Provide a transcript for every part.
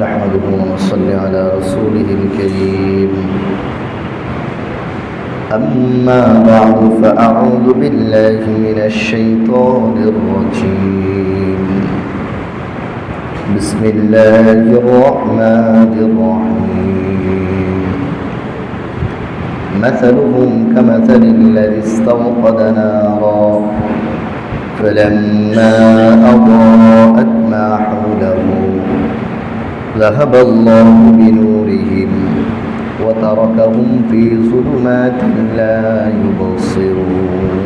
نحمده ونصلي على رسوله الكريم. أما بعد فأعوذ بالله من الشيطان الرجيم. بسم الله الرحمن الرحيم. مثلهم كمثل الذي استوقد نارا فلما أضاءت ما حوله ذهب الله بنورهم وتركهم في ظلمات لا يبصرون.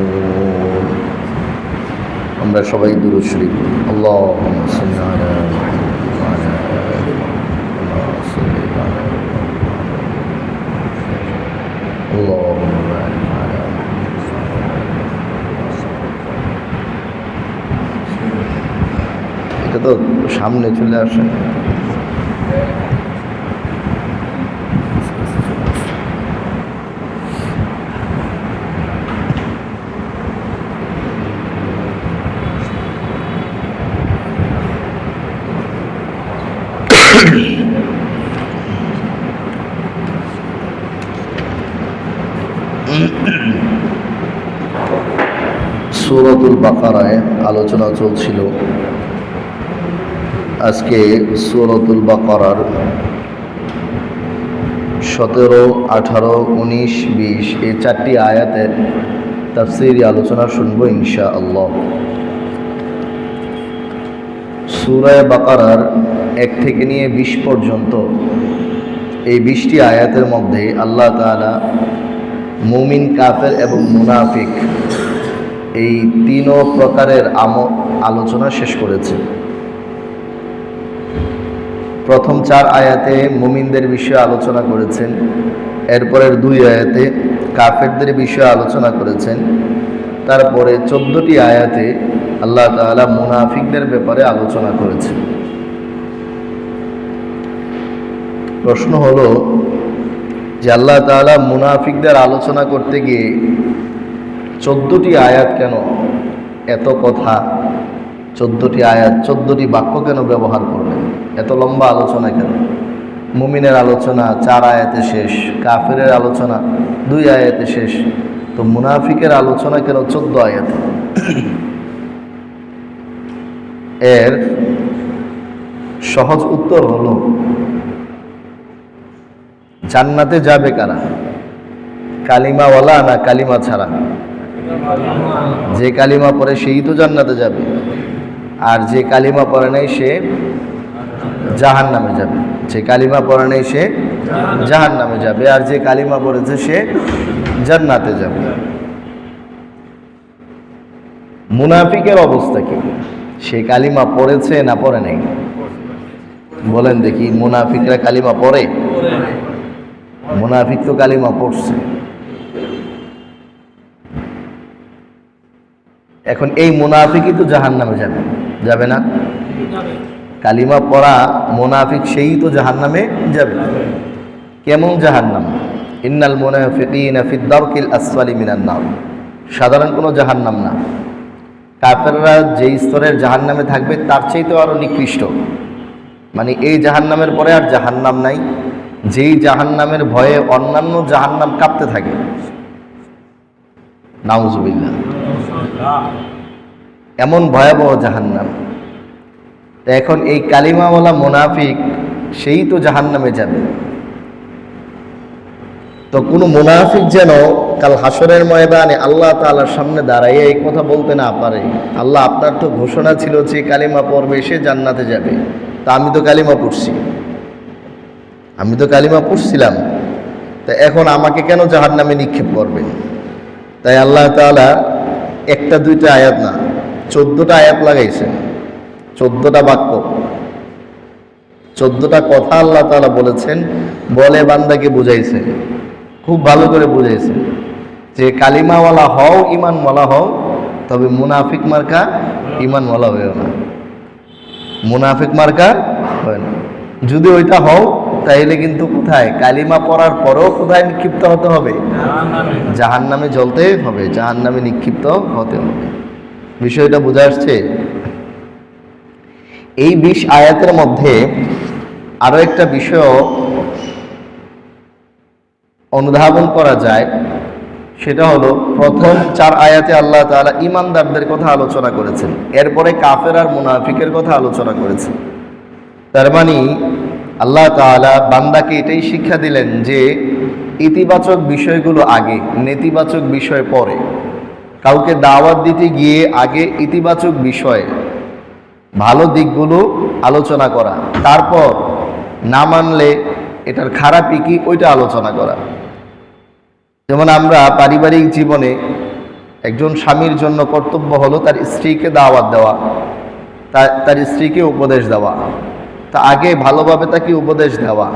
আমরা সবাই দুরূদ শরীফ আল্লাহুম্মা সাল্লি আলা মুহাম্মাদ ওয়া আলা আলি মুহাম্মাদ সাল্লি আলা আল্লাহুম্মা বারিক আলা মুহাম্মাদ। এটা তো সামনে চলে আসে। সূরাতুল বাকারায় আলোচনা চলছিল। আজকে সূরাতুল বাকারার 17, 18, 19, 20 এই 4টি আয়াতের তাফসীরি আলোচনা শুনবো ইনশাআল্লাহ। সূরা বাকারার 1 থেকে নিয়ে 20 পর্যন্ত এই 20টি আয়াতের মধ্যে আল্লাহ তাআলা মুমিন, কাফের এবং মুনাফিক এই 3 প্রকারের আলোচনা শেষ করেছে। প্রথম 4 আয়াতে মুমিনদের বিষয়ে আলোচনা করেছেন, এরপরের 2 আয়াতে কাফেরদের বিষয়ে আলোচনা করেছেন, তারপরে 14টি আয়াতে আল্লাহ তাআলা মুনাফিকদের ব্যাপারে আলোচনা করেছেন। প্রশ্ন হলো যে আল্লাহ তাআলা মুনাফিকদের আলোচনা করতে গিয়ে 14টি আয়াত কেন, এত কথা, 14টি আয়াত, 14টি বাক্য কেন ব্যবহার করলেন? এত লম্বা আলোচনা কেন? মুমিনের আলোচনা 4 আয়াতে শেষ, কাফেরের আলোচনা 2 আয়াতে শেষ, তো মুনাফিকের আলোচনা কেন 14 আয়াতে? এর সহজ উত্তর হলো, জান্নাতে যাবে কারা? কালিমাওয়ালা না কালিমা ছাড়া? যে কালিমা পড়ে সেই তো জান্নাতে যাবে, আর যে কালিমা পড়ে নাই সে জাহান্নামে যাবে। যে কালিমা পড়ে নাই সে জাহান্নামে যাবে, আর যে কালিমা পড়েছে সে জান্নাতে যাবে। মুনাফিকের অবস্থা কি? সে কালিমা পড়েছে না পড়ে নাই? বলেন দেখি, মুনাফিকরা কালিমা পড়ে? মুনাফিক তো কালিমা পড়ছে। এখন এই মুনাফিকই তো জাহান্নামে যাবে, যাবে না? কালিমা পড়া মুনাফিক সেই তো জাহান্নামে যাবে। কেমন জাহান্নাম? ইন্নাল মুনাফিকিনা ফিদ দারকিল আসফালি মিনান নার। সাধারণ কোনো জাহান্নাম না। কাফেররা যেই স্তরের জাহান্নামে থাকবে তার চাইতে আরো নিকৃষ্ট। মানে এই জাহান্নামের পরে আর জাহান্নাম নাই, যেই জাহান্নামের ভয়ে অন্যান্য জাহান্নাম কাঁপতে থাকে। নাউজুবিল্লাহ। এমন ভয়াবহ জাহান্নাম। এখন এই কালিমাওয়ালা মুনাফিক সেই তো জাহান্নামে যাবে। তো কোনো মুনাফিক যেন কাল হাসরের ময়দানে আল্লাহ তাআলার সামনে দাঁড়াইয়া এই কথা বলতে না পারে, আল্লাহ আপনার তো ঘোষণা ছিল যে কালিমা পড়বে সে জান্নাতে যাবে, তা আমি তো কালিমা পড়ছি, আমি তো কালিমা পড়ছিলাম, তা এখন আমাকে কেন জাহান্নামে নিক্ষেপ করবেন? তাই আল্লাহ তাআলা 1টা 2টা আয়াত না, 14টা আয়াত লাগাইছেন, 14টা বাক্য, 14টা কথা আল্লাহ তাআলা বলেছেন, বলে বান্দাকে বুঝাইছেন, খুব ভালো করে বুঝাইছেন যে কালিমাওয়ালা হও, ইমানওয়ালা হও, তবে মুনাফিক মার্কা ইমানওয়ালা হয়েও না, মুনাফিক মার্কা হয় না। যদি ওইটা হও তাইলে কিন্তু কোথায়? কালিমা পড়ার পরেও কোথায় নিক্ষিপ্ত হতে হবে? জাহান্নামে জ্বলতে হবে, জাহান্নামে নিক্ষিপ্ত হতে হবে। বিষয়টা বুঝা আসছে? এই 20 আয়াতের মধ্যে আরও একটা বিষয় অনুধাবন করা যায়, সেটা হলো প্রথম 4 আয়াতে আল্লাহ তাআলা ঈমানদারদের কথা আলোচনা করেছেন, এরপরে কাফের আর মুনাফিকের কথা আলোচনা করেছেন। তার মানে আল্লাহ তাআলা বান্দাকে এটাই শিক্ষা দিলেন যে ইতিবাচক বিষয়গুলো আগে, নেতিবাচক বিষয় পরে। কাউকে দাওয়াত দিতে গিয়ে আগে ইতিবাচক বিষয়, ভালো দিকগুলো আলোচনা করা, তারপর না মানলে এটার খারাপই কি ওইটা আলোচনা করা। যেমন আমরা পারিবারিক জীবনে একজন স্বামীর জন্য কর্তব্য হলো তার স্ত্রীকে দাওয়াত দেওয়া, তার স্ত্রীকে উপদেশ দেওয়া। তা আগে ভালোভাবে তাকে উপদেশ দেওয়া,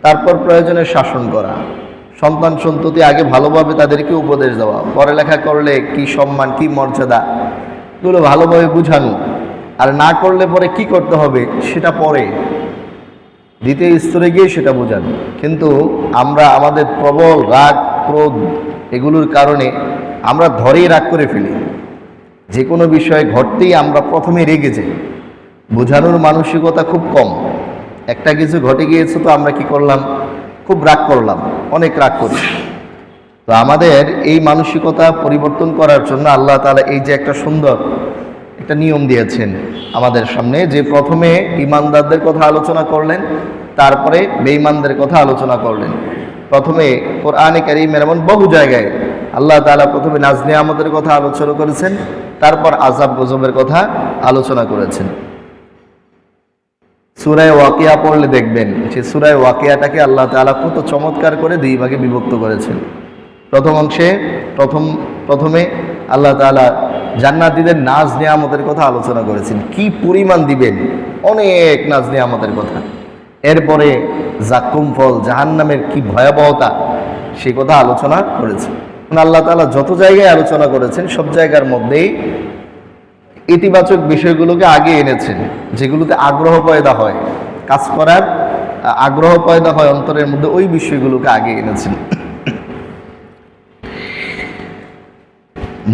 তারপর প্রয়োজনে শাসন করা। সন্তান সন্ততি আগে ভালোভাবে তাদেরকে উপদেশ দেওয়া, পড়ালেখা করলে কি সম্মান, কি মর্যাদা, এগুলো ভালোভাবে বুঝানো। আর না করলে পরে কি করতে হবে সেটা পরে দ্বিতীয় স্তরে গিয়ে সেটা বোঝানো। কিন্তু আমরা আমাদের প্রবল রাগ, ক্রোধ এগুলোর কারণে আমরা ধরেই রাগ করে ফেলি। যে কোনো বিষয় ঘটতেই আমরা প্রথমে রেগে যাই, বোঝানোর মানসিকতা খুব কম। একটা কিছু ঘটে গিয়েছে তো আমরা কি করলাম, খুব রাগ করলাম, অনেক রাগ করি। তো আমাদের এই মানসিকতা পরিবর্তন করার জন্য আল্লাহ তাআলা এই যে একটা সুন্দর একটা নিয়ম দিয়েছেন আমাদের সামনে, যে প্রথমে ঈমানদারদের কথা আলোচনা করলেন, তারপরে বেঈমানদের কথা আলোচনা করলেন। প্রথমে কোরআনে কারীমের এমন বহু জায়গায় আল্লাহ তাআলা প্রথমে নাজ নিয়ামতের কথা আলোচনা করেছেন, তারপর আযাব গজবের কথা আলোচনা করেছেন। সূরা ওয়াকিয়া পড়লে দেখবেন যে সূরা ওয়াকিয়াটাকে আল্লাহ তাআলা কত চমৎকার করে 2 ভাগে বিভক্ত করেছেন। প্রথম অংশে প্রথমে আল্লাহ তাআলা জান্নাতীদের নাজ নিয়ামতের কথা আলোচনা করেছেন, কি পরিমাণ দিবেন, অনেক নাজ নিয়ামতের কথা। এরপরে জাক্কুম ফল, জাহান্নামের কি ভয়াবহতা, সেই কথা আলোচনা করেছেন। আল্লাহ তাআলা যত জায়গায় আলোচনা করেছেন সব জায়গার মধ্যেই ইতিবাচক বিষয়গুলোকে আগে এনেছেন, যেগুলোতে আগ্রহ পয়দা হয়, কাজ করার আগ্রহ পয়দা হয় অন্তরের মধ্যে, ওই বিষয়গুলোকে আগে এনেছেন।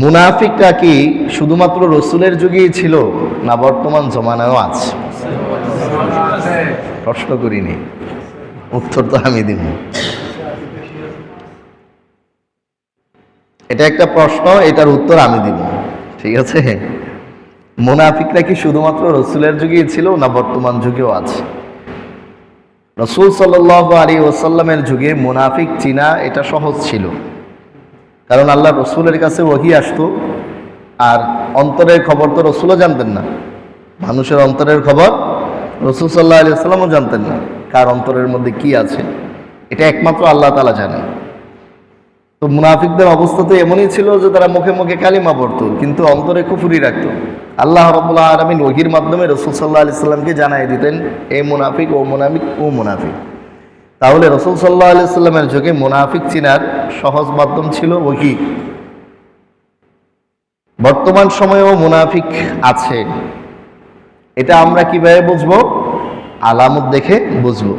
মুনাফিকরা কি শুধুমাত্র রসুলের যুগেই ছিল, না বর্তমান জমানায়ও আছে? প্রশ্ন করিনি, উত্তর তো আমি দিব। এটা একটা প্রশ্ন, এটার উত্তর আমি দিব, ঠিক আছে? মুনাফিকরা কি শুধুমাত্র রসুলের যুগেই ছিল, না বর্তমান যুগেও আছে? রাসূল সাল্লাল্লাহু আলাইহি ওয়াসাল্লামের যুগে মুনাফিক চিনা এটা সহজ ছিল, কারণ আল্লাহ রসুলের কাছে ওহী আসতো, আর অন্তরের খবর তো রসুলও জানতেন না। মানুষের অন্তরের খবর রাসূল সাল্লাল্লাহু আলাইহি ওয়াসাল্লামও জানতেন না, কার অন্তরের মধ্যে কি আছে এটা একমাত্র আল্লাহ তাআলা জানেন। তো মুনাফিকদের অবস্থা তো এমনই ছিল যে তারা মুখে মুখে কালিমা পড়তো, কিন্তু অন্তরে কুফরি রাখতো। আল্লাহ রাব্বুল আলামিন ওহীর মাধ্যমে রাসূল সাল্লাল্লাহু আলাইহি ওয়াসাল্লামকে জানাই দিতেন, এই মুনাফিক, ও মুনাফিক, ও মুনাফিক। তাহলে রাসূল সাল্লাল্লাহু আলাইহি ওয়াসাল্লামের যুগে মুনাফিক চিনার সহজ মাধ্যম ছিল ওহী। বর্তমান সময়েও মুনাফিক আছে, এটা আমরা কিভাবে বুঝবো? আলামত দেখে বুঝবো।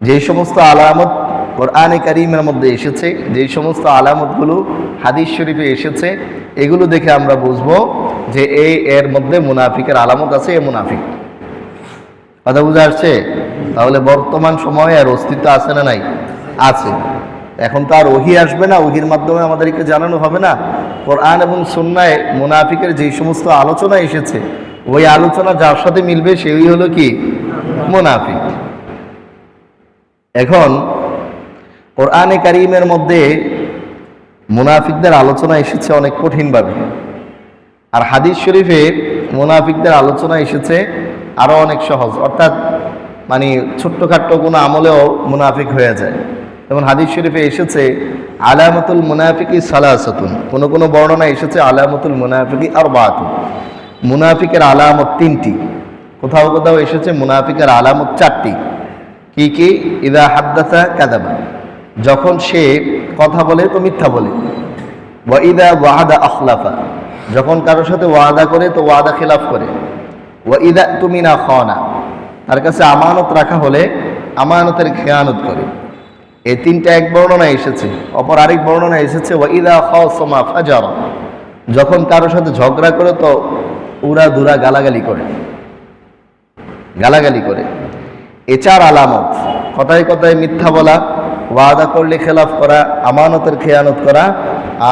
যেই সমস্ত আলামত কোরআনে কারীমের মধ্যে এসেছে, যেই সমস্ত আলামতগুলো হাদিস শরীফে এসেছে, এগুলো দেখে আমরা বুঝবো যে এর মধ্যে মুনাফিকের আলামত আছে, এ মুনাফিক। কথা বুঝা আসছে? তাহলে বর্তমান সময়ে আর অস্তিত্ব আছে না নাই? আছে। এখন তো আর ওহী আসবে না, ওহীর মাধ্যমে আমাদেরকে জানানো হবে না। কোরআন এবং সুন্নায় মুনাফিকের যেই সমস্ত আলোচনা এসেছে, ওই আলোচনা যার সাথে মিলবে সেই হলো কি? মুনাফিক। এখন কোরআনে কারীমের মধ্যে মুনাফিকদের আলোচনা এসেছে অনেক কঠিনভাবে, আর হাদিস শরীফে মুনাফিকদের আলোচনা এসেছে আরও অনেক সহজ, অর্থাৎ মানে ছোট্টখাট্ট কোনো আমলেও মুনাফিক হয়ে যায়। যেমন হাদিস শরীফে এসেছে আলামাতুল মুনাফিকি সালাসাতুন, কোনো কোনো বর্ণনা এসেছে আলামাতুল মুনাফিকি আরবাতুন, মুনাফিকের আলামত 3টি। কোথাও কোথাও এসেছে মুনাফিকের আলামত 4টি। কি কি? ইদা হাদ্দাসা কাযাবা, যখন সে কথা বলে তো মিথ্যা বলে। ওয়া ইদা ওয়াহাদা আখলাফা, যখন কারোর সাথে ওয়াদা করে তো ওয়াদা খিলাফ করে। ওয়া ইদা তুমিনা খানা, তার কাছে আমানত রাখা হলে আমানতের খেয়ানত করে। এই 3টা এক বর্ণনা এসেছে। অপর আরেক বর্ণনা এসেছে ওয়া ইদা খাসামা ফাজারা, যখন কারোর সাথে ঝগড়া করে তো উড়া দুরা গালাগালি করে। এ 4 আলামত, কথায় কথায় মিথ্যা বলা, ওয়াদা করলে খেলাফ করা, আমানতের খেয়ানত করা,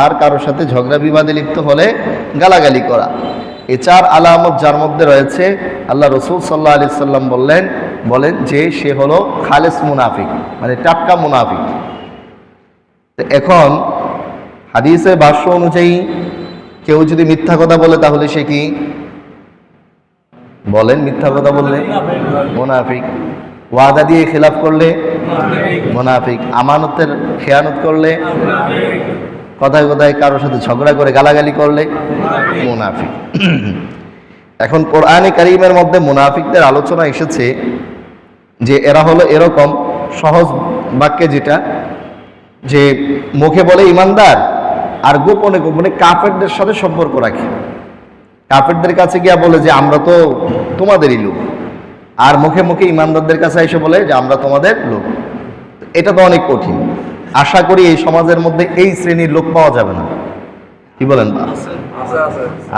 আর কারোর সাথে ঝগড়া বিবাদে লিপ্ত হলে গালাগালি করা। এই 4 আলামত যার মধ্যে রয়েছে, আল্লাহ রসুল সাল্লাল্লাহু আলাইহি সাল্লাম বলেন যে সে হলো খালেস মুনাফিক, মানে টাটকা মুনাফিক। এখন হাদিসের ভাষ্য অনুযায়ী কেউ যদি মিথ্যা কথা বলে তাহলে সে কি বলেন? মিথ্যা কথা বললে মুনাফিক, ওয়াদা দিয়ে খেলাফ করলে মুনাফিক, আমানতের খেয়ানত করলে, কথায় কথায় কারোর সাথে ঝগড়া করে গালাগালি করলে মুনাফিক। এখন কোরআনে কারীমের মধ্যে মুনাফিকদের আলোচনা এসেছে যে এরা হলো এরকম, সহজ বাক্যে যেটা, যে মুখে বলে ইমানদার আর গোপনে গোপনে কাফেরদের সাথে সম্পর্ক রাখে। কাফেরদের কাছে গিয়া বলে যে আমরা তো তোমাদেরই লোক, আর মুখে মুখে ইমানদারদের কাছে এসে বলে যে আমরা তোমাদের লোক। এটা তো অনেক কঠিন। আশা করি এই সমাজের মধ্যে এই শ্রেণীর লোক পাওয়া যাবে না, কি বলেন?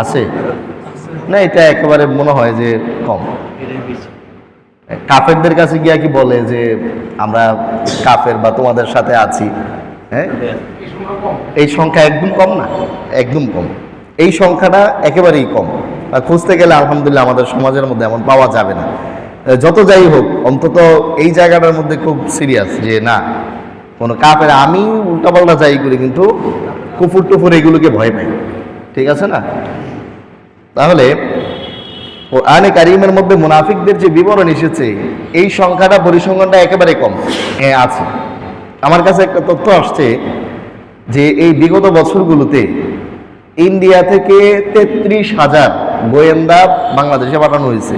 আছে না? এটা একেবারে মনে হয় যে কম। কাফেরদের কাছে গিয়া কি বলে যে আমরা কাফের বা তোমাদের সাথে আছি? হ্যাঁ, এই সংখ্যা একদম কম না, একদম কম। এই সংখ্যাটা একেবারেই কম। আর খুঁজতে গেলে আলহামদুলিল্লাহ আমাদের সমাজের মধ্যে এমন পাওয়া যাবে না। যত যাই হোক, অন্তত এই জায়গাটার মধ্যে খুব সিরিয়াস যে না, কোনো কাফের, আমি উল্টাপাল্টা যাই করি কিন্তু কুফুর টুফুর এগুলোকে ভয় পাই, ঠিক আছে না? তাহলে কোরআনে কারীমের মধ্যে মুনাফিকদের যে বিবরণ এসেছে, এই সংখ্যাটা, পরিসংখ্যানটা একেবারে কম। হ্যাঁ আছে। আমার কাছে একটা তথ্য আসছে যে এই বিগত বছরগুলোতে ইন্ডিয়া থেকে 33,000 গোয়েন্দা বাংলাদেশে পাঠানো হয়েছে।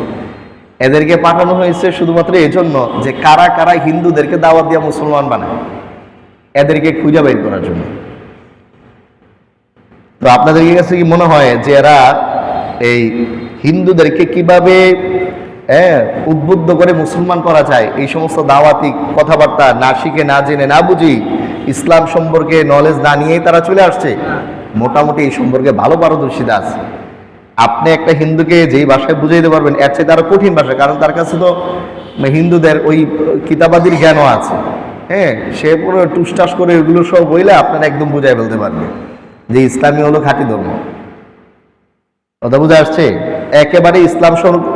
এদেরকে পাঠানো হয়েছে শুধুমাত্র এজন্য যে কারা কারা হিন্দুদেরকে দাওয়াত দিয়া মুসলমান বানায়, এদেরকে খুঁজে বের করার জন্য। তো আপনাদের কাছে কি মনে হয় যে এরা এই হিন্দুদেরকে কিভাবে উদ্বুদ্ধ করে মুসলমান করা যায়, এই সমস্ত দাওয়াতি কথাবার্তা না শিখে, না জেনে, না বুঝি, ইসলাম সম্পর্কে নলেজ না নিয়েই তারা চলে আসছে? মোটামুটি এই সম্পর্কে ভালো পারদর্শিতা আছে। আপনি একটা হিন্দুকে যেই ভাষায় বুঝাইতে পারবেন, এর চেয়ে আরো কঠিন ভাষা, কারণ তার কাছে তো হিন্দুদের ওই কিতাবাদির জ্ঞানও আছে। হ্যাঁ, সে পুরো টুসটাস করে এগুলো সব বইলে আপনারা একদম বুঝাই ফেলতে পারবে যে ইসলামী হলো খাঁটি ধর্ম। কথা বুঝে আসছে? একেবারে ইসলাম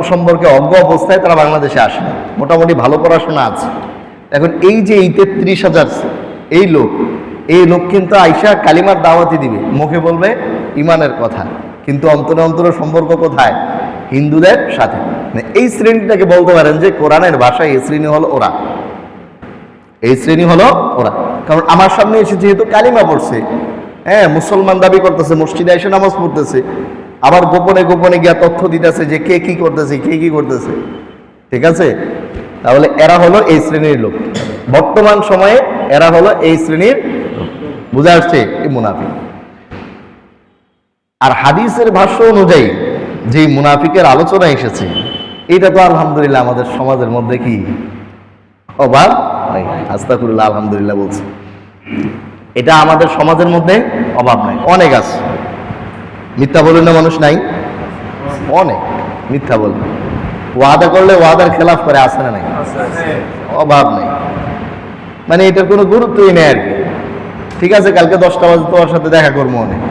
সম্পর্কে অজ্ঞ অবস্থায় তারা বাংলাদেশে আসে, মোটামুটি ভালো পড়াশোনা আছে। এখন এই যে এই 33,000 এই লোক কিন্তু আইসা কালিমার দাওয়াতি দিবে, মুখে বলবে ইমানের কথা, কিন্তু অন্তরে অন্তরে সম্পর্ক কোথায়? হিন্দুদের সাথে। এই শ্রেণীটাকে বলতে পারেন যে কোরআনের ভাষায় এই শ্রেণী হলো ওরা, এই শ্রেণী হলো ওরা। কারণ আমার সামনে এসে যেহেতু কালিমা পড়ছে, হ্যাঁ, মুসলমান দাবি করতেছে, মসজিদে এসে নামাজ পড়তেছে, আবার গোপনে গোপনে গিয়া তথ্য দিতেছে যে কে কি করতেছে, কে কি করতেছে, ঠিক আছে? তাহলে এরা হলো এই শ্রেণীর লোক, বর্তমান সময়ে এরা হলো এই শ্রেণীর লোক। বুঝা আসছে? এই মুনাফিক। আর হাদিসের ভাষ্য অনুযায়ী যে মুনাফিকের আলোচনা এসেছে, এটা তো আলহামদুলিল্লাহ আমাদের সমাজের মধ্যে কি অভাব নাই। আস্তাগফিরুল্লাহ, আলহামদুলিল্লাহ বলছি, এটা আমাদের সমাজের মধ্যে অভাব নাই, অনেক আছে। মিথ্যা বলে না মানুষ নাই? অনেক মিথ্যা বলে, ওয়াদা করলে ওয়াদার খেলাফ করে, আসে না নাই? অভাব নেই, মানে এটার কোনো গুরুত্বই নেই আর কি। ঠিক আছে, কালকে 10টা বাজে তোমার সাথে দেখা করবো, অনেক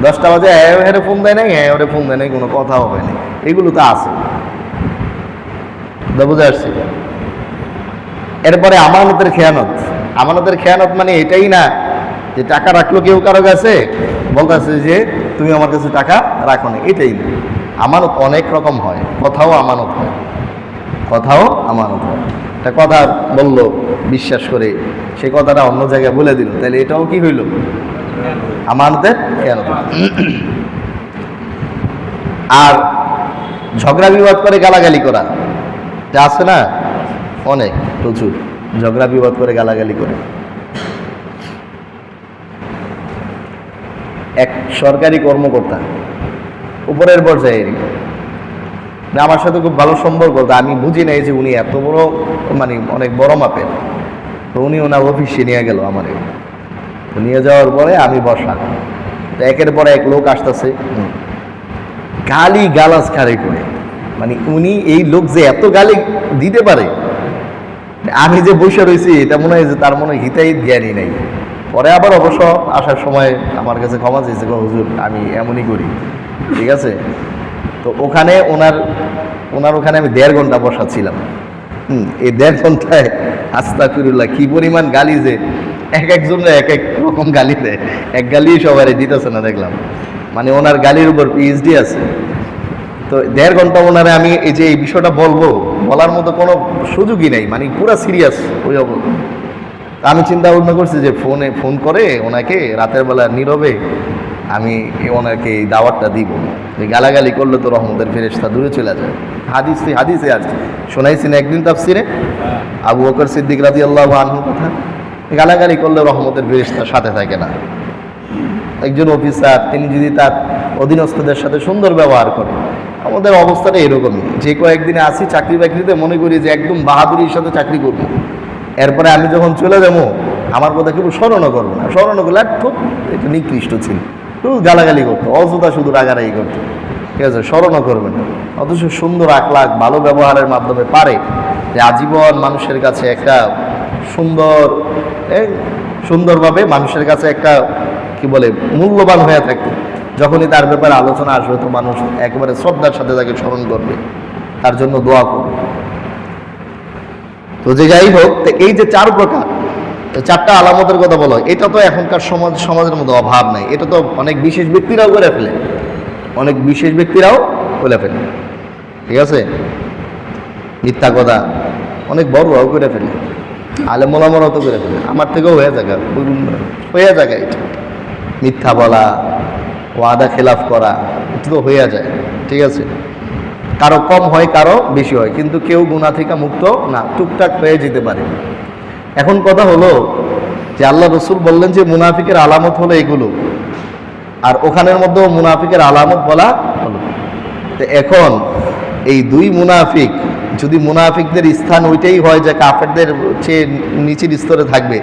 10টা বাজে হ্যাঁ ফোন দেয় নাই, হ্যাঁ ওরে ফোন দেয় নাই, কোনো কথা হবে না, এগুলো তো আছে। বুঝে আসছি? এরপরে আমানতের খেয়ানত। আমানতের খেয়ানত মানে এটাই না যে টাকা রাখলো কেউ কারো কাছে, বলতেছে যে তুমি আমার কাছে টাকা রাখো না, এটাই না। আমানত অনেক রকম হয়, কথাও আমানত হয়, কথাও আমানত হয়। একটা কথা বললো বিশ্বাস করে, সে কথাটা অন্য জায়গায় বলে দিল, তাহলে এটাও কি হইল? আমানতের খেয়ানত। আর ঝগড়া বিবাদ করে গালাগালি করা, যা আছে না, অনেক, প্রচুর ঝগড়া বিবাদ করে গালাগালি করে। এক সরকারি কর্মকর্তা, উপরের পর্যায়ে, আমার সাথে খুব ভালো সম্পর্ক, আমি বুঝি নাই যে উনি এত বড়, মানে অনেক বড় মাপের। তো উনি ওনার অফিসে নিয়ে গেল আমারে, নিয়ে যাওয়ার পরে আমি বসা, একের পর এক লোক আসতেছে, গালি গালাজ খারে করে, মানে উনি এই লোক যে এত গালি দিতে পারে আমি যে বসে রয়েছি এটা মনে হয় যে তার মনে হয় হিতাহিত জ্ঞানই নেই। পরে আবার অবশ্য আসার সময় আমার কাছে ক্ষমা চেয়েছে, হুজুর আমি এমনই করি, ঠিক আছে। তো ওখানে ওনার ওখানে আমি 1.5 ঘন্টা বসাচ্ছিলাম। এই 1.5 ঘন্টায় আস্তাগফিরুল্লাহ কি পরিমাণ গালি, যে একজনের এক এক রকম গালি দেয়, এক গালি সবারই দিতেছে না দেখলাম, মানে ওনার গালির উপর পিএইচডি আছে। তো 1.5 ঘন্টা ওনারে আমি এই যে এই বিষয়টা বলার মতো কোনো সুযোগই নেই, মানে পুরো সিরিয়াস ওই অবস্থা। আমি চিন্তা ভাবনা করছি যে ফোন করে ওনাকে রাতের বেলা নীরবে আমি ওনাকে এই দাওয়াতটা দিব, যে গালাগালি করলে তো রহমতের ফেরেশতা দূরে চলে যায়। হাদিসে আছে, শোনাইছেন একদিন তাফসিরে আবু বকর সিদ্দিক রাদিয়াল্লাহু আনহু কথা, গালাগালি করলে রহমতের ফেরেশতা সাথে থাকে না। একজন অফিসার তিনি যদি তার অধীনস্থদের সাথে সুন্দর ব্যবহার করে, আমাদের অবস্থাটা এরকমই, যে কয়েকদিনে আসি চাকরি বাকরিতে মনে করি যে একদম বাহাদুরির সাথে চাকরি করবো, এরপরে আমি যখন চলে যাবো আমার কথা কেউ স্মরণও করবো না, স্মরণ করলে খুব এটা নিকৃষ্ট ছিল, শুধু গালাগালি করতো, অযথা শুধু রাগারাগি করতো, ঠিক আছে, স্মরণও করবে না। অথচ সুন্দর আখলাক ভালো ব্যবহারের মাধ্যমে পারে যে আজীবন মানুষের কাছে একটা সুন্দরভাবে মানুষের কাছে একটা কি বলে মূল্যবান হয়ে থাকবে। যখনই তার ব্যাপারে আলোচনা আসবে তো মানুষ একেবারে শ্রদ্ধার সাথে তাকে স্মরণ করবে, তার জন্য দোয়া করবে। তো যে যাই হোক, এই যে 4 প্রকার, 4টা আলামতের কথা বলো, এটা তো এখনকার সমাজের মধ্যে অভাব নাই, এটা তো অনেক বিশেষ ব্যক্তিরাও করে ফেলে, ঠিক আছে। মিথ্যা কথা অনেক বড়রাও করে ফেলে, আলেম ওলামারাও তো করে ফেলে, আমার থেকেও হয়ে থাকে এটা। মিথ্যা বলা, ওয়াদা খেলাফ করা, এটা তো হয়ে যায়, ঠিক আছে। কারো কম হয় কারো বেশি হয়, কিন্তু কেউ গুনাহ থেকে মুক্ত না, টুকটাক হয়ে যেতে পারে। এখন কথা হলো যে আল্লাহ রসুল বললেন যে মুনাফিকের আলামত হলো এগুলো, আর ওখানের মধ্যেও মুনাফিকের আলামত বলা হলো। তো এখন এই 2 মুনাফিক, যদি মুনাফিকদের স্থান ওইটাই হয় যে কাফেরদের চেয়ে নিচের স্তরে থাকবে,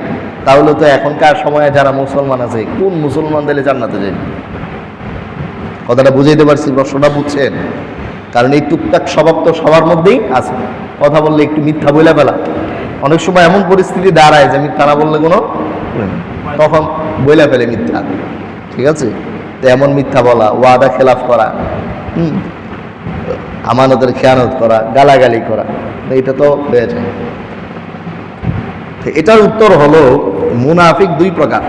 তাহলে তো এখনকার সময়ে যারা মুসলমান আছে, কোন মুসলমান দিলে জান্নাতে যায়? কথাটা বুঝাইতে পারছি? প্রশ্নটা বুঝছেন? কারণ এই টুকটাক স্বভাব তো সবার মধ্যেই আছে। কথা বললে একটু মিথ্যা বলে ফেলা, অনেক সময় এমন পরিস্থিতি দাঁড়ায় যে মিথ্যা না বললে কোনো, তখন বইলা ফেলে মিথ্যা, ঠিক আছে। তো এমন মিথ্যা বলা, ওয়াদা খেলাফ করা, আমানতের খেয়ানত করা, গালাগালি করা, এটা তো হয়ে যায়। এটার উত্তর হলো মুনাফিক 2 প্রকার।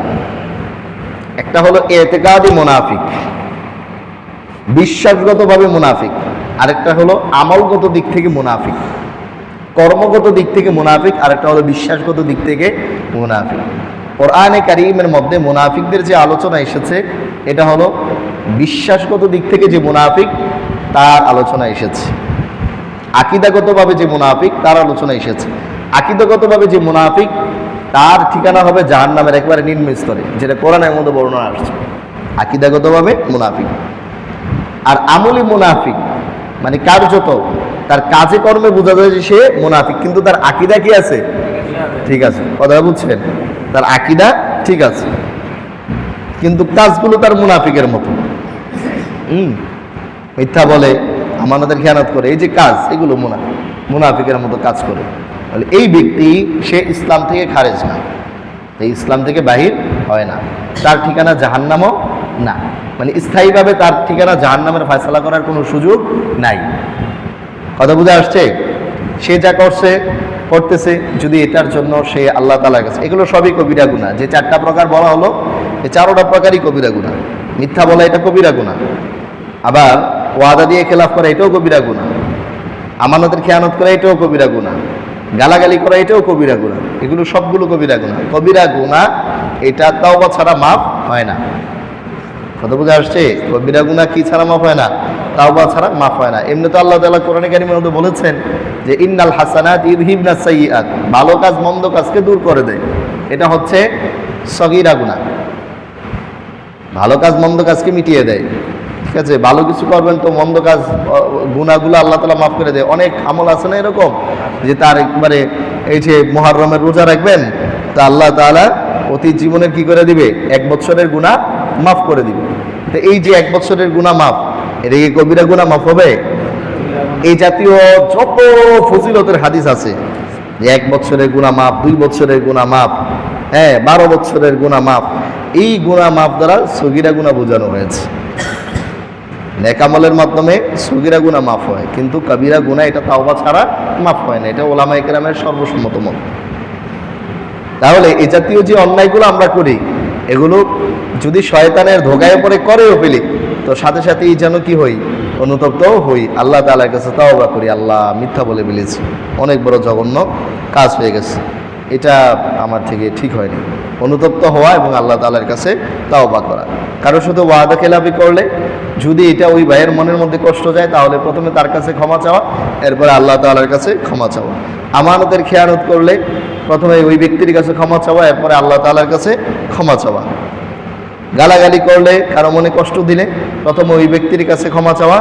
একটা হলো এতেকাদি মুনাফিক, বিশ্বাসগতভাবে মুনাফিক, আরেকটা হলো আমলগত দিক থেকে মুনাফিক, কর্মগত দিক থেকে মুনাফিক, আরেকটা হলো বিশ্বাসগত দিক থেকে মুনাফিক। কোরআনে কারীমের মধ্যে মুনাফিকদের যে আলোচনা এসেছে, এটা হলো বিশ্বাসগত দিক থেকে যে মুনাফিক তার আলোচনা এসেছে। আকীদাগতভাবে যে মুনাফিক তার আলোচনা এসেছে। আকীদাগতভাবে যে মুনাফিক তার ঠিকানা হবে জাহান্নামের একেবারে নিম্ন স্তরে, যেটা কোরআনের মধ্যে বর্ণনা আসছে। আকীদাগতভাবে মুনাফিক। আর আমলি মুনাফিক মানে কার্যত তার কাজে কর্মে বোঝা যায় যে সে মুনাফিক, কিন্তু তার আকীদা কি আছে? ঠিক আছে, কথা বুঝছেন? তার আকীদা ঠিক আছে, কিন্তু কাজগুলো তার মুনাফিকের মতো। মিথ্যা বলে, আমানতের খেয়ানত করে, এই যে কাজ, এগুলো মুনাফিকের মতো কাজ করে। তাহলে এই ব্যক্তি সে ইসলাম থেকে খারেজ না, এই ইসলাম থেকে বাহির হয় না, তার ঠিকানা জাহান্নামও না, মানে স্থায়ীভাবে তার ঠিকানা জাহান্নামের ফয়সালা করার কোনো সুযোগ নাই। কথা বুঝে আসছে? সে যা করতেছে যদি এটার জন্য সে আল্লাহ তাআলার কাছে, এগুলো সবই কবিরা গুনাহ। যে 4টা প্রকার বলা হলো, এই 4টা প্রকারই কবিরা গুনাহ। মিথ্যা বলা এটা কবিরা গুনাহ, আবার ওয়াদা দিয়ে খেলাফ করা এটাও কবিরা গুনাহ, আমানতের খেয়ানত করা এটাও কবিরা গুনাহ, গালাগালি করা এটাও কবিরা গুনাহ। এগুলো সবগুলো কবিরা গুনাহ। কবিরা গুনাহ এটা তাওবা ছাড়া মাফ হয় না। কথা বুঝে আসছে? কবিরা গুনাহ কি ছাড়া মাফ হয় না? তাওবা ছাড়া মাফ হয় না। এমনি তো আল্লাহ তাআলা কোরআনে কারীমের মধ্যে বলেছেন যে ইন্নাল হাসানাত ইউযহিবনাস সাইয়্যাত, ভালো কাজ মন্দ কাজকে দূর করে দেয়। এটা হচ্ছে সগীরা গুনাহ, ভালো কাজ মন্দ কাজকে মিটিয়ে দেয়। ঠিক আছে, ভালো কিছু করবেন তো মন্দ কাজ গুনাহগুলো আল্লাহ তাআলা মাফ করে দেয়। অনেক আমল আছে না এরকম, যে তার একবারে এই যে মুহররমের রোজা রাখবেন তো আল্লাহ তাআলা অতীত জীবনের কি করে দিবে? 1 বছরের গুনাহ মাফ করে দিবে। তো এই যে 1 বছরের গুনাহ মাফ, এটা কি কবিরা গুনাহ মাফ হবে? এই জাতীয় যত ফজিলতের হাদিস আছে, যে 1 বছরের গুনাহ মাফ, 2 বছরের গুনাহ মাফ, 12 বছরের গুনাহ মাফ। এই গুনাহ মাফ দ্বারা সগীরা গুনাহ বোঝানো হয়েছে। নেক আমলের মাধ্যমে সগীরা গুনাহ মাফ হয়, কিন্তু কবিরা গুনাহ এটা তাওবা ছাড়া মাফ হয় না। এটা ওলামায়ে কেরামের সর্বসম্মত মত। তাহলে এই জাতীয় যে অন্যায়গুলো আমরা করি, এগুলো যদি শয়তানের ধোঁকায় পড়ে করেও ফেলি, তো সাথে সাথেই যেন কি হই, অনুতপ্ত হই, আল্লাহ তাআলার কাছে তাওবা করি, আল্লাহ মিথ্যা বলে ফেলেছি, অনেক বড় জঘন্য কাজ হয়ে গেছে, এটা আমার থেকে ঠিক হয়নি। অনুতপ্ত হওয়া এবং আল্লাহ তাআলার কাছে তাওবা করা। কারোর সাথে ওয়াদা খেলাপি করলে যদি এটা ওই ভাইয়ের মনের মধ্যে কষ্ট যায়, তাহলে প্রথমে তার কাছে ক্ষমা চাওয়া, এরপরে আল্লাহ তাআলার কাছে ক্ষমা চাওয়া। আমানতের খেয়ানত করলে প্রথমে ওই ব্যক্তির কাছে ক্ষমা চাওয়া, এরপরে আল্লাহ তাআলার কাছে ক্ষমা চাওয়া। গালাগালি করলে, কারো মনে কষ্ট দিলে, প্রথমে ওই ব্যক্তির কাছে ক্ষমা চাওয়া,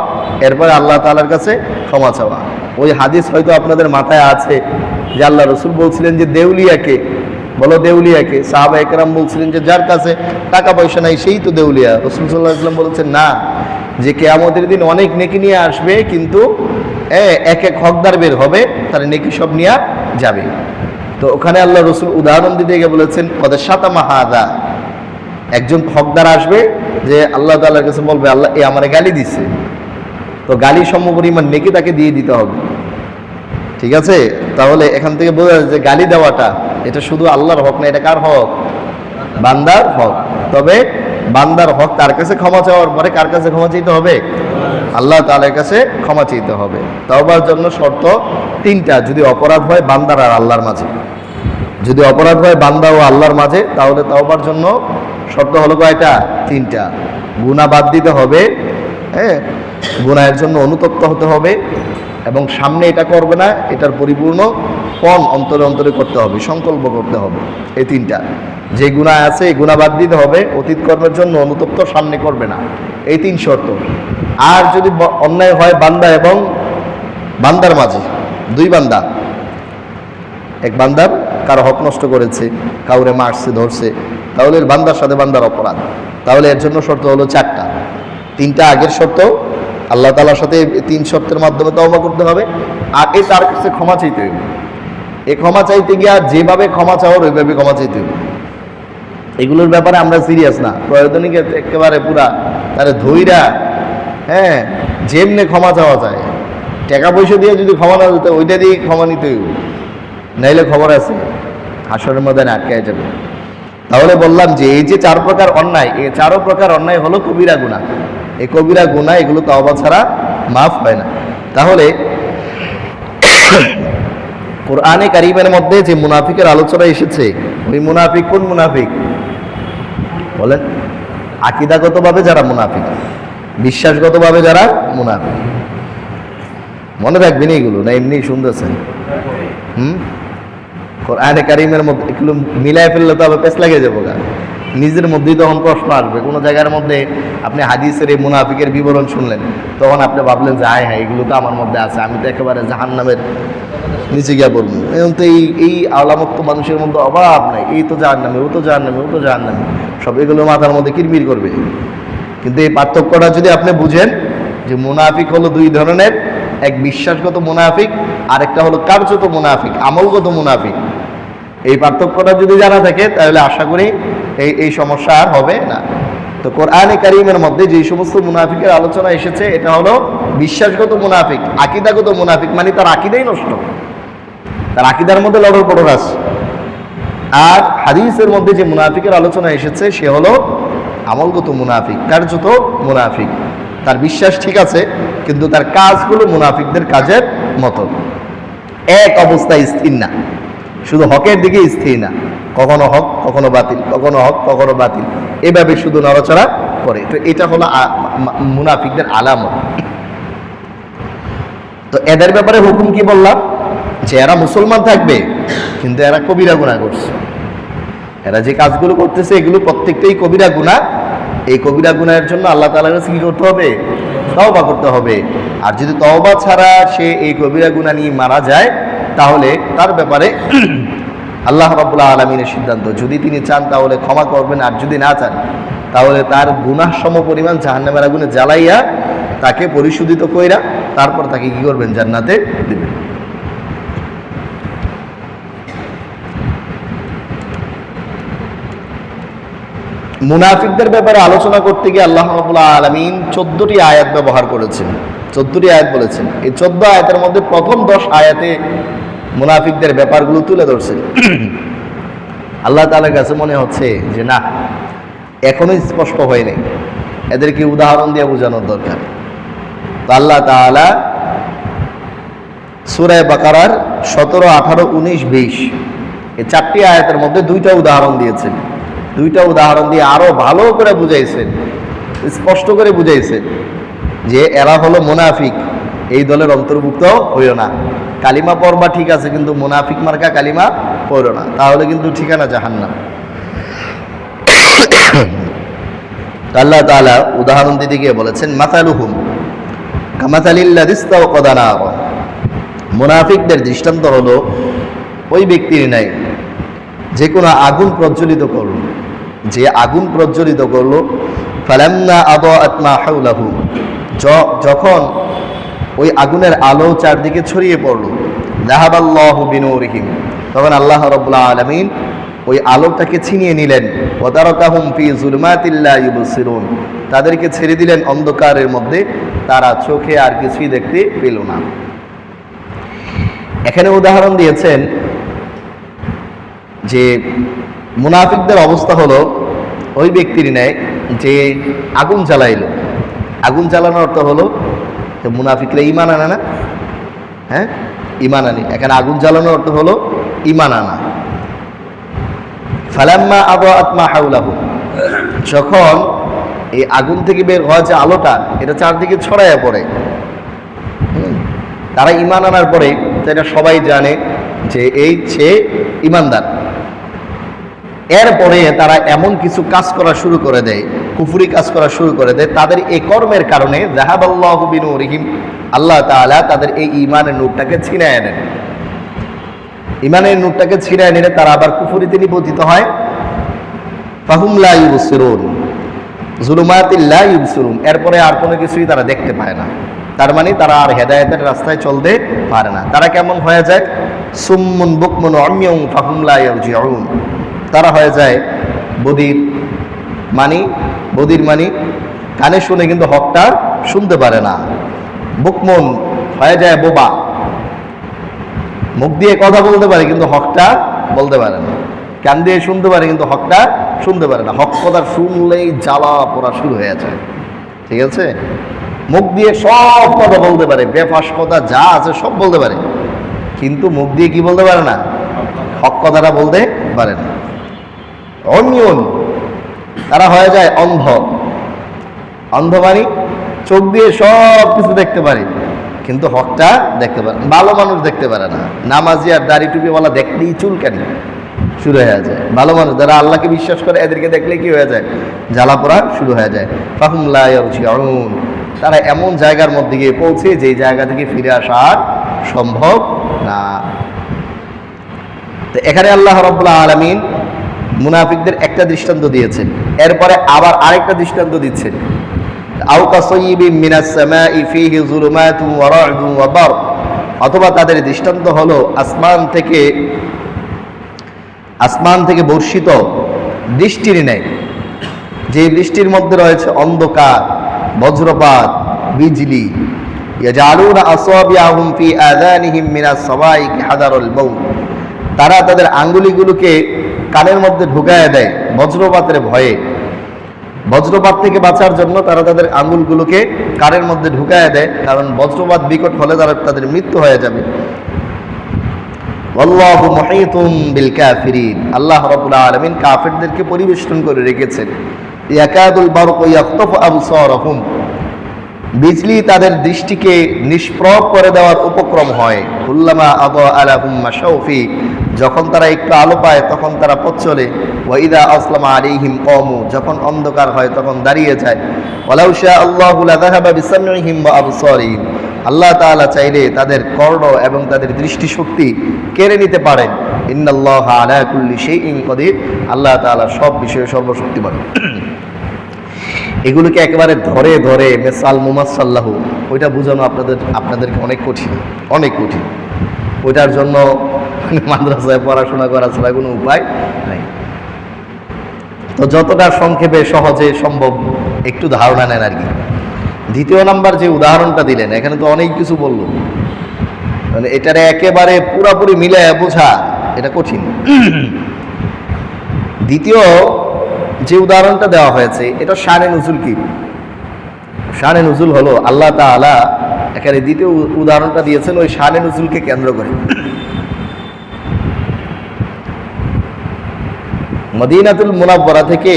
এরপরে আল্লাহ তাআলার কাছে ক্ষমা চাওয়া। ওই হাদিস হয়তো আপনাদের মাথায় আছে যে আল্লাহ রসুল বলছিলেন যে দেউলিয়াকে বলো, দেউলিয়াকে। সাহাবা একরাম বলছিলেন যে যার কাছে টাকা পয়সা নাই সেই তো দেউলিয়া। রাসূল সাল্লাল্লাহু আলাইহি ওয়াসাল্লাম বলেছেন না, যে কিয়ামতের দিন অনেক নেকি নিয়ে আসবে, কিন্তু এক এক হকদার বের হবে, তার নেকি সব নিয়ে যাবে। তো ওখানে আল্লাহ রসুল উদাহরণ দিতে গিয়ে বলেছেন কদের শাতামা হাদা, একজন হকদার আসবে যে আল্লাহ তাআলার কাছে বলবে আল্লাহ এ আমারে গালি দিচ্ছে, তো গালি সমপরিমাণ নেকি তাকে দিয়ে দিতে হবে। ঠিক আছে, তাহলে এখান থেকে বোঝা যায় যে গালি দেওয়াটা এটা শুধু আল্লাহর হক না, এটা কার হক? বান্দার হক। তবে বান্দার হক তার কাছে ক্ষমা চাওয়ার পরে কার কাছে ক্ষমা চাইতে হবে? আল্লাহ তাআলার কাছে ক্ষমা চাইতে হবে। তওবার জন্য শর্ত 3টা, যদি অপরাধ হয় বান্দার আর আল্লাহর মাঝে। যদি অপরাধ হয় বান্দা ও আল্লাহর মাঝে, তাহলে তওবার জন্য শর্ত হলো কয়টা? 3টা। গুনাহ বাদ দিতে হবে, গুনাহের জন্য অনুতপ্ত হতে হবে, এবং সামনে এটা করবে না, এটার পরিপূর্ণ পণ অন্তরে অন্তরে করতে হবে, সংকল্প করতে হবে। এই 3টা, যে গুনাহ আছে এই গুনাহ বাদ দিতে হবে, অতীত কর্মের জন্য অনুতপ্ত, সামনে করবে না, এই 3 শর্ত। আর যদি অন্যায় হয় বান্দা এবং বান্দার মাঝে, 2 বান্দা, এক বান্দার কারো হক নষ্ট করেছে, কাউরে মারছে, ধরছে, তাহলে এর বান্দার সাথে বান্দার অপরাধ, তাহলে এর জন্য শর্ত হলো 4টা। 3টা আগের শর্ত, আল্লাহ তাআলার সাথে 3 শর্তের মাধ্যমে তওবা করতে হবে, আর এই তার কাছে ক্ষমা চাইতে হবে। এই ক্ষমা চাইতে গিয়া যেভাবে ক্ষমা চাওয়ার ওইভাবে ক্ষমা চাইতে হবে। এগুলোর ব্যাপারে আমরা সিরিয়াস না, প্রয়োজনে একেবারে পুরা তারে ধইরা যেমনে ক্ষমা চাওয়া যায়, টাকা পয়সা দিয়ে যদি ক্ষমা না দিতে, ওইটা দিয়ে ক্ষমা নিতে হইব, নাইলে খবর আছে হাসরের ময়দানে আটকে যাবে। তাহলে বললাম যে এই যে 4 প্রকার অন্যায়, এই 4 প্রকার অন্যায় হলো কবিরা গুনাহ। এই কবিরা গুনাহ এগুলো তওবা ছাড়া মাফ হয় না। তাহলে কোরআনে কারীমের মধ্যে যে মুনাফিকের আলোচনা এসেছে, ওই মুনাফিক কোন মুনাফিক বলেন? আকীদাগতভাবে যারা মুনাফিক, বিশ্বাসগতভাবে যারা মুনাফিক। মনে রাখবেন এইগুলো, না এমনি শুনতেছেন? কোরআনে কারীমের মধ্যে এগুলো মিলায় ফেললে তো আবার পেছ লাগে যাবো গা, নিজের মধ্যেই তখন প্রশ্ন আসবে। কোনো জায়গার মধ্যে আপনি হাদিসের এই মুনাফিকের বিবরণ শুনলেন, তখন আপনি ভাবলেন যে হ্যাঁ এগুলো তো আমার মধ্যে আছে, আমি তো একেবারে জাহান্নামের নিচে গিয়া পড়বো। এখন তো এই আলামত তো মানুষের মধ্যে অভাব নাই, এই তো জাহান্নামে, ও তো জাহান্নামে, ও তো জাহান্নামে, সব এগুলো মাথার মধ্যে কিরমির করবে। কিন্তু এই পার্থক্যটা যদি আপনি বুঝেন যে মুনাফিক হলো 2 ধরনের, এক বিশ্বাসগত মুনাফিক, আরেকটা হলো কার্যত মুনাফিক, আমলগত মুনাফিক। এই পার্থক্যটা যদি জানা থাকে তাহলে আশা করি এই সমস্যা আর হবে না। তো কোরআনে কারীমের মধ্যে যে সমস্ত মুনাফিকের আলোচনা এসেছে, এটা হলো বিশ্বাসগত মুনাফিক। আকীদাগত মুনাফিক মানে তার আকীদাই নষ্ট, তার আকীদার মধ্যে লড়র পড়র আছে। আর হাদিসের মধ্যে যে মুনাফিকের আলোচনা এসেছে সে হলো আমলগত মুনাফিক, কার্যত মুনাফিক। তার বিশ্বাস ঠিক আছে, কিন্তু তার কাজগুলো মুনাফিকদের কাজের মতো, এক অবস্থায় স্থির না, শুধু হকের দিকে স্থির না, কখনো হক কখনো বাতিল, কখনো হক কখনো বাতিল, এভাবে শুধু নড়াচড়া করে। তো এটা হলো মুনাফিকদের আলামত। তো এদের ব্যাপারে হুকুম কি বললাম? যে এরা মুসলমান থাকবে কিন্তু এরা কবিরা গুনাহ করছে। এরা যে কাজগুলো করতেছে এগুলো প্রত্যেকটাই কবিরা গুনাহ। এই কবিরা গুনাহের জন্য আল্লাহ তাআলার কাছে কি করতে হবে? তওবা করতে হবে। আর যদি তওবা ছাড়া সে এই কবিরা গুনাহ নিয়ে মারা যায়, তাহলে তার ব্যাপারে আল্লাহ রাব্বুল আলামিনের সিদ্ধান্ত, যদি তিনি চান তাহলে ক্ষমা করবেন, আর যদি না চান তাহলে তার গুনাহ সম পরিমাণ জাহান্নামের আগুনে জ্বালাইয়া তাকে পরিশোধিত কইরা তারপর তাকে কি করবেন? জান্নাতে দিবেন। মুনাফিকদের ব্যাপারে আলোচনা করতে গিয়ে আল্লাহ রাব্বুল আলামিন 14টি আয়াত ব্যবহার করেছেন, 14টি আয়াত বলেছেন। এই 14 আয়াতের মধ্যে প্রথম 10 আয়াতে মুনাফিকদের ব্যাপারগুলো তুলে ধরছেন। আল্লাহ তাআলার কাছে মনে হচ্ছে যে না, এখনো স্পষ্ট হয়নি, এদেরকে উদাহরণ দিয়ে বোঝানোর দরকার। তো আল্লাহ তাআলা সূরা বাকারার 17, 18, 19, 20 এই 4টি আয়াতের মধ্যে 2টা উদাহরণ দিয়েছেন। 2টা উদাহরণ দিয়ে আরো ভালো করে বুঝাইছেন, স্পষ্ট করে বুঝাইছেন যে এরা হলো মুনাফিক, এই দলের অন্তর্ভুক্ত হইও না। কালিমা পড়বা ঠিক আছে, কিন্তু মুনাফিক মার্কা কালিমা পড়ো না, তাহলে কিন্তু ঠিকানা জাহান্নাম। আল্লাহ তাআলা উদাহরণ দিতে গিয়ে বলেছেন মাসালুহুম কামাসালিল্লাযী ইসতাওকাদা নারা, মুনাফিকদের দৃষ্টান্ত হলো ওই ব্যক্তির ন্যায় যে কোনো আগুন প্রজ্বলিত করলো, যে আগুন প্রজ্বলিত করলো। ফালাম্মা আদাআত মা হাওলাহু, যখন ওই আগুনের আলো চারদিকে ছড়িয়ে পড়লো, যাহাবাল্লাহু বিনূরিহিম, তখন আল্লাহ রাব্বুল আলামিন ওই আলোটাকে ছিনিয়ে নিলেন। ওয়া তারাকাহুম ফি যুলুমাতিল লা ইউবসিরুন, তাদেরকে ছেড়ে দিলেন অন্ধকারের মধ্যে, তারা চোখে আর কিছুই দেখতে পেল না। এখানে উদাহরণ দিয়েছেন যে মুনাফিকদের অবস্থা হলো ওই ব্যক্তির ন্যায় যে আগুন জ্বালাইলো। আগুন জ্বালানোর অর্থ হলো মুনাফিকরা ঈমান আনে না, হ্যাঁ ঈমান আনে। এখানে আগুন জ্বালানোর অর্থ হলো ঈমান আনা। ফালাম্মা আদাআত মা হাওলাহু, যখন এই আগুন থেকে বের হওয়া যে আলোটা এটা চারদিকে ছড়াইয়া পড়ে, তারা ঈমান আনার পরে এটা সবাই জানে যে এই সে ঈমানদার। এরপরে তারা এমন কিছু কাজ করা শুরু করে দেয়, কুফরি কাজ করা শুরু করে দেয়। তাদের এই কর্মের কারণে যাহাবাল্লাহু বিনূরিহিম, আল্লাহ তাআলা তাদের এই ঈমানের নূরটাকে ছিনায় নেন। ঈমানের নূরটাকে ছিনায় নিলে তারা আবার কুফরিতে নিপতিত হয়। ফাহুম লা ইউবসিরুন, যুলুমাতিল লা ইউবসিরুন, এরপরে আর কোনো কিছুই তারা দেখতে পায় না। তার মানে তারা আর হেদায়েতের রাস্তায় চলতে পারে না। তারা কেমন হয়ে যায়? সুম্মুন বুকমুন উমিয়ুন ফাহুম লা ইয়ারজিউন, তারা হয়ে যায় বধির। বধির মানে কানে শুনে কিন্তু হকটা শুনতে পারে না। বুকমুন হয়ে যায় বোবা, মুখ দিয়ে কথা বলতে পারে কিন্তু হকটা বলতে পারে না, কান দিয়ে শুনতে পারে কিন্তু হকটা শুনতে পারে না। হক কথা শুনলেই জ্বালা পোড়া শুরু হয়ে যায়, ঠিক আছে? মুখ দিয়ে সব কথা বলতে পারে, বেফাস কথা যা আছে সব বলতে পারে, কিন্তু মুখ দিয়ে কি বলতে পারে না? হক কথাটা বলতে পারে না। অনিয়ন, তারা হয়ে যায় অন্ধ। অন্ধ মানে চোখ দিয়ে সব কিছু দেখতে পারে কিন্তু হকটা দেখতে পারে না। ভালো মানুষ দেখতে পারে না, নামাজি আর দাড়ি টুপিওয়ালা দেখলেই চুলকানি শুরু হয়ে যায়। ভালো মানুষ যারা আল্লাহকে বিশ্বাস করে এদেরকে দেখলে কি হয়ে যায়? জ্বালা পোড়া শুরু হয়ে যায়। ফাহুম লা ইয়ারজিউন, তারা এমন জায়গার মধ্যে গিয়ে পৌঁছে যেই জায়গা থেকে ফিরে আসা আর সম্ভব না। তো এখানে আল্লাহ রাব্বুল আলামিন মুনাফিকদের একটা দৃষ্টান্ত দিয়েছেন, এরপরে আবার আরেকটা দৃষ্টান্ত দিচ্ছেন। আও কাসাইয়িবিন মিনাস সামাই ফীহি যুলুমাতুন ওয়া রা'দুন ওয়া বারক, অথবা তাদের দৃষ্টান্ত হলো আসমান থেকে বর্ষিত বৃষ্টির ন্যায়, যে বৃষ্টির মধ্যে রয়েছে অন্ধকার, বজ্রপাত, বিজলি। ইয়াজালুনা আসাবিআহুম ফি আযানিহিম মিনাস সাওয়াইক হাদারুল মাউত, তারা তাদের আঙ্গুলিগুলোকে কানের মধ্যে ঢুকায় দেয় বজ্রপাতের ভয়ে। বজ্রপাত থেকে বাঁচার জন্য তারা তাদের আঙ্গুলগুলোকে কানের মধ্যে ঢুকায় দেয়, কারণ বজ্রপাত বিকট হলে তাদের মৃত্যু হয়ে যাবে। ওয়াল্লাহু মুহীতুম বিল কাফিরিন, আল্লাহ রাব্বুল আলামিন কাফিরদেরকে পরিবেষ্টন করে রেখেছেন। ইয়াকাদুল বারকু ইয়াখতাফু আবসারহুম, বিজলি তাদের দৃষ্টিকে নিষ্প্রভ করে দেওয়ার উপক্রম হয়। কুল্লামা আযা লাহুম মাশাউ ফি, যখন তারা একটু আলো পায় তখন তারা পথ চলে। ওয়া ইযা আসলামা আলাইহিম কামু, যখন অন্ধকার হয় তখন দাঁড়িয়ে যায়। ওয়ালাউ শা আল্লাহু লাযাহাবা বিসামইহিম ওয়া আবসারিহিম, আল্লাহ তাআলা চাইলে তাদের কর্ণ এবং তাদের দৃষ্টিশক্তি কেড়ে নিতে পারেন। ইন্নাল্লাহা আলা কুল্লি শাইইন কাদির, আল্লাহ তাআলা সব বিষয়ে সর্বশক্তিমান। এগুলোকে একেবারে ধরে ধরে মেসাল মুমাসাল্লাহু, ওইটা বোঝানো আপনাদেরকে অনেক কঠিন। ওইটার জন্য মাদ্রাসায় পড়াশোনা করা ছাড়া কোনো উপায় নাই। তো যতটা সংক্ষেপে সহজে সম্ভব একটু ধারণা নেন আর কি। দ্বিতীয় নাম্বার যে উদাহরণটা দিলেন, এখানে তো অনেক কিছু বললো, মানে এটারে একেবারে পুরাপুরি মিলে বোঝা এটা কঠিন। দ্বিতীয় যে উদাহরণটা দেওয়া হয়েছে এটা শানে নুজুল কি? শানে নুজুল হলো আল্লাহ তাআলা এখানে দ্বিতীয় উদাহরণটা দিয়েছেন ওই শানে নুজুলকে কেন্দ্র করে। মদিনাতুল মুনাওয়ারা থেকে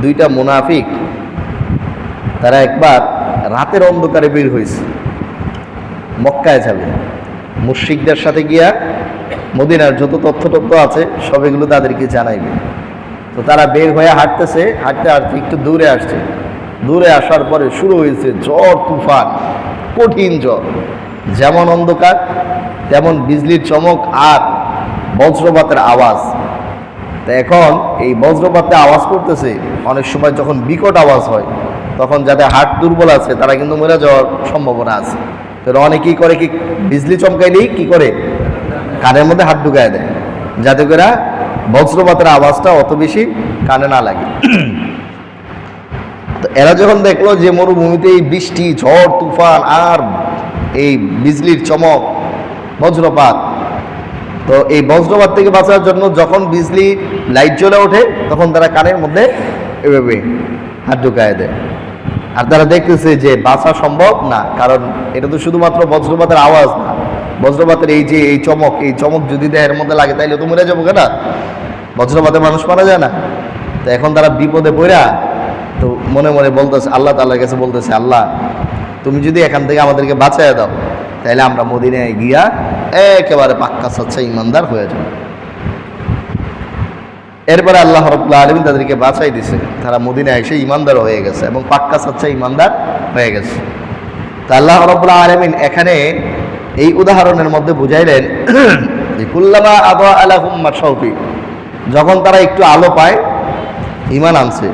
দুইটা মুনাফিক তারা একবার রাতের অন্ধকারে বের হয়েছে, মক্কায় যাবে, মুশরিকদের সাথে গিয়া মদিনার যত তথ্য আছে সব এগুলো তাদেরকে জানাইবে। তো তারা বের হয়ে হাঁটতেছে, হাঁটতে হাঁটতে একটু দূরে আসছে, দূরে আসার পরে শুরু হয়েছে ঝড় তুফান, কঠিন ঝড়, যেমন অন্ধকার তেমন বিজলির চমক আর বজ্রপাতের আওয়াজ। তো এখন এই বজ্রপাতে আওয়াজ করতেছে, অনেক সময় যখন বিকট আওয়াজ হয় তখন যাদের হার্ট দুর্বল আছে তারা কিন্তু মরে যাওয়ার সম্ভাবনা আছে। তো অনেকেই করে কি, বিজলি চমকাইলেই কি করে কানের মধ্যে হাত ঢুকায় দেয়, যাতে করে বজ্রপাতের আওয়াজটা অত বেশি কানে না লাগে। তো এরা যখন দেখলো যে মরুভূমিতে এই বৃষ্টি, ঝড় তুফান আর এই বিজলির চমক, বজ্রপাত, তো এই বজ্রপাত থেকে বাঁচার জন্য যখন বিজলি লাইট জ্বলে ওঠে তখন তারা কানের মধ্যে এভাবে হাত ঢুকায় দেয়। আর তারা দেখতেছে যে বাঁচা সম্ভব না, কারণ এটা তো শুধুমাত্র বজ্রপাতের আওয়াজ না, বজ্রপাতের এই যে এই চমক যদি দেহের মধ্যে লাগে তাইলে তো মরে যাবো কেনা, বজ্রপাতে মানুষ মারা যায় না। তো এখন তারা বিপদে পড়া তো মনে মনে বলতেছে, আল্লাহ তাআলার কাছে বলতেছে, আল্লাহ তুমি যদি এখান থেকে আমাদেরকে বাঁচায় দাও তাহলে আমরা মদিনায় গিয়া একেবারে পাক্কা সচ্চা ইমানদার হয়ে যাব। এরপরে আল্লাহ রাব্বুল আলামিন তাদেরকে বাঁচাই দিছে, তারা মদিনায় এসে ইমানদার হয়ে গেছে এবং পাক্কা সচ্চা ইমানদার হয়ে গেছে। তা আল্লাহ রাব্বুল আলামিন এখানে এই উদাহরণের মধ্যে বুঝাইলেন যে কুল্লামা আদা আলাহুম মাশাউফি, যখন তারা একটু আলো পায় ইমান আনছে,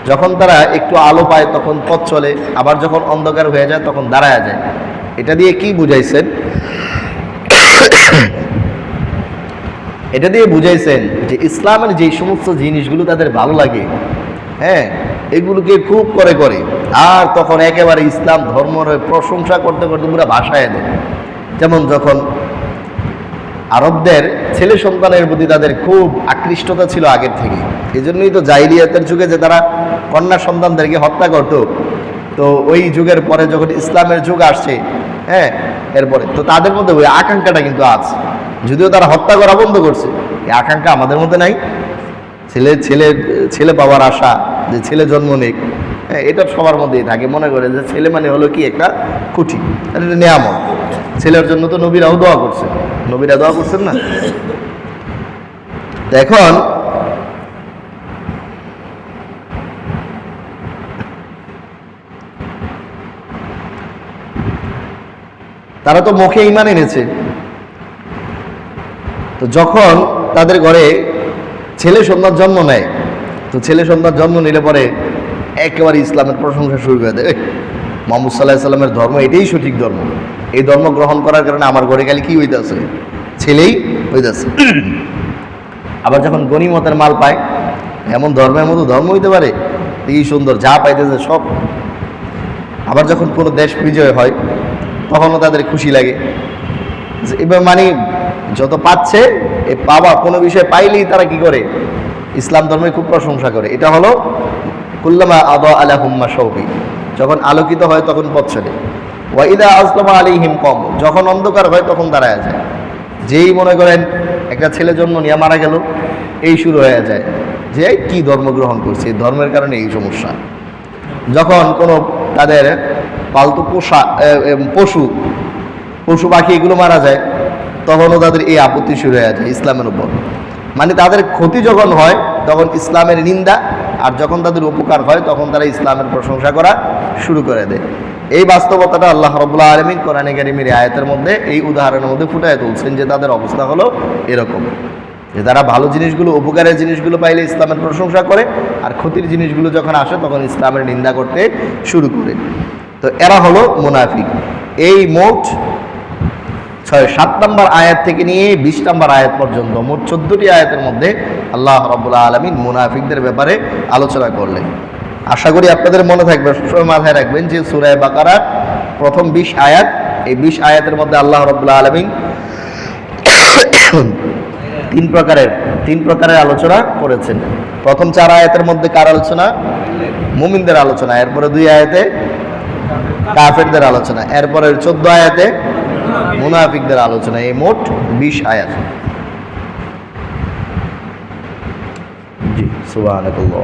যখন তারা একটু আলো পায় তখন পথ চলে, আবার যখন অন্ধকার হয়ে যায় তখন দাঁড়ায় যায়। এটা দিয়ে কি বুঝাইছেন? এটা দিয়ে বুঝাইছেন যে ইসলামের যেই সমস্ত জিনিসগুলো তাদের ভালো লাগে, হ্যাঁ, এগুলোকে খুব করে আর তখন একেবারে ইসলাম ধর্মের প্রশংসা করতে করতে পুরো ভাষায় দেয়। যেমন যখন আরবদের ছেলে সন্তানের প্রতি তাদের খুব আকৃষ্টতা ছিল আগের থেকে, এই জন্যই তো জাহিলিয়াতের যুগে যে তারা কন্যা সন্তানদেরকে হত্যা করত, তো ওই যুগের পরে যখন ইসলামের যুগ আসছে, হ্যাঁ, এরপরে তো তাদের মধ্যে ওই আকাঙ্ক্ষাটা কিন্তু আছে, যদিও তারা হত্যা করা বন্ধ করছে, এই আকাঙ্ক্ষা আমাদের মধ্যে নাই। ছেলে পাওয়ার আশা, যে ছেলে জন্ম নেই, হ্যাঁ, এটা সবার মধ্যেই থাকে। মনে করে যে ছেলে মানে হলো কি একটা খুঁটি, এটা নিয়ামত। ছেলের জন্য তো নবীরাও দোয়া করছে, নবীরা দোয়া করছেন না? এখন তারা তো মুখে ঈমান এনেছে, তো যখন তাদের ঘরে ছেলে সন্তান জন্ম নেয়, তো ছেলে সন্তান জন্ম নিলে পরে একেবারে ইসলামের প্রশংসা শুরু করে দেয়, মুহাম্মদ সাল্লাল্লাহু আলাইহি সাল্লামের ধর্ম এটাই সঠিক ধর্ম, এই ধর্ম গ্রহণ করার কারণে আমার ঘরে খালি কি হইতেছে, ছেলেই হইতেছে। আবার যখন গনিমতের মাল পায়, এমন ধর্মের মতো ধর্ম হইতে পারে, এই সুন্দর যা পাইতেছে সব। আবার যখন কোনো দেশ বিজয় হয় তখনও তাদের খুশি লাগে, এবার মানে যত পাচ্ছে এই পাওয়া কোনো বিষয় পাইলেই তারা কি করে, ইসলাম ধর্মে খুব প্রশংসা করে। এটা হলো কুল্লামা আদা আলাহুম মাশাউফি, যখন আলোকিত হয় তখন পথ চলে। ওয়া ইদা আযলামা আলাইহিম কম, যখন অন্ধকার হয় তখন দাঁড়ায় যায়। যেই মনে করেন একটা ছেলে জন্ম নিয়ে মারা গেল, এই শুরু হয়ে যায় যে কি ধর্ম গ্রহণ করছে, এই ধর্মের কারণে এই সমস্যা। যখন কোনো তাদের পালতু পশু পাখি এগুলো মারা যায় তখনও তাদের এই আপত্তি শুরু হয়ে যায় ইসলামের উপর। মানে তাদের ক্ষতি যখন হয় তখন ইসলামের নিন্দা, আর যখন তাদের উপকার হয় তখন তারা ইসলামের প্রশংসা করা শুরু করে দেয়। এই বাস্তবতাটা আল্লাহ রাব্বুল আলামিন কোরআনে কারীমের আয়াতের মধ্যে এই উদাহরণের মধ্যে ফুটায় তুলছেন যে তাদের অবস্থা হলো এরকম, যে তারা ভালো জিনিসগুলো, উপকারের জিনিসগুলো পাইলে ইসলামের প্রশংসা করে, আর ক্ষতির জিনিসগুলো যখন আসে তখন ইসলামের নিন্দা করতে শুরু করে। তো এরা হলো মুনাফিক। এই মোট 7 নম্বর আয়াত থেকে নিয়ে 20 নম্বর আয়াত পর্যন্ত মোট 14টি আয়াতের মধ্যে আল্লাহ রাব্বুল আলামিন মুনাফিকদের ব্যাপারে আলোচনা করলেন। আশা করি আপনাদের মনে থাকবে, সবসময় মাথায় রাখবেন যে সূরা বাকারার প্রথম 20 আয়াত, এই 20 আয়াতের মধ্যে আল্লাহ রাব্বুল আলামিন তিন প্রকারের আলোচনা করেছেন। প্রথম 4 আয়াতের মধ্যে কার আলোচনা? মুমিনদের আলোচনা। এরপরে 2 আয়াতে কাফেরদের আলোচনা। এরপরের 14 আয়াতে মুনাফিকদের আলোচনা। এই মোট 20 আয়াত। জি, সুবহানাল্লাহ।